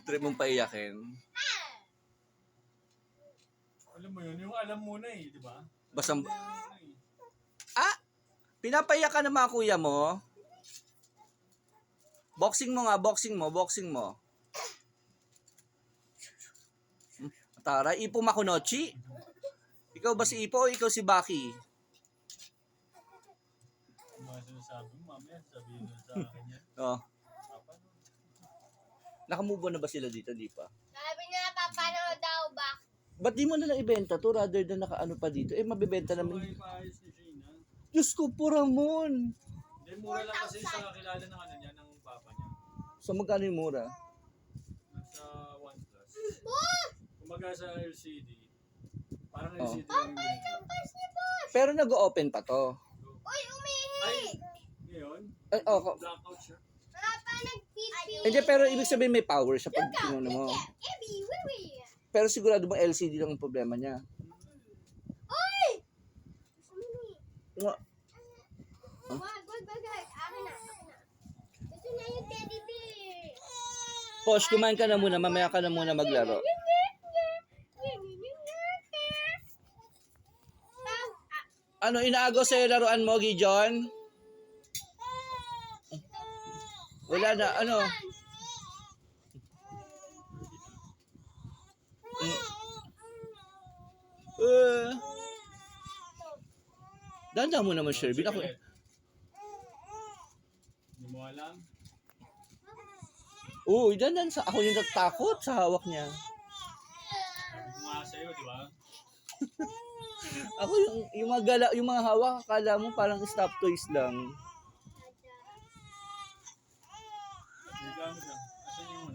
Trip mong paiyakin. Alam mo yun, yung alam mo na eh, di ba? Basta, Alam mo na eh. pinapaiyak ka ng mga kuya mo. Boxing mo nga, boxing mo. Tara, Ipo Makunochi. Ikaw ba si Ipo o ikaw si Baki? Yung mga sinasabi mo, mamaya sabihin mo sa akin yan. Oh. Papa, no? Nakamove on na ba sila dito? Di pa. Sabi niya, papanood daw ba? Ba't di mo na lang ibenta to rather than nakaano pa dito? Mabibenta So, naman. may paayos ni Sheena. Diyos ko, Puramon. Hindi, mura lang kasi sa kakilala ng ano niya, ng papa niya. So, magkano yung mura? Nasa OnePlus. Boss! Kumaga sa LCD. Parang Oh. LCD lang yung binili. Pass ni boss! Pero nag-open pa to. Uy, umihi! Ay, ngayon? Ay, oh, Blackout siya. Papa, nag-pipi! hindi, pero ibig sabihin may power siya pag kinuha mo. Ebi, wiwi! Pero sigurado bang LCD lang ang problema niya? Uy! Umihi! Nga- Wag. Akin na. Gusto niya yung teddy bear. Posh, kumain ka na muna. Mamaya ka na muna maglaro. Ano, inaagaw sa'yo laruan mo, Gijon? Wala na, ano? Danda mo naman, Shervin. Ako, Hindi mo alam? dandan sa ako yung natatakot sa hawak niya. Sabi ko nga sa'yo, di ba? Ako yung mga gala, yung mga hawak, akala mo parang stop toys lang. Hindi gamit lang. Asan yung ano?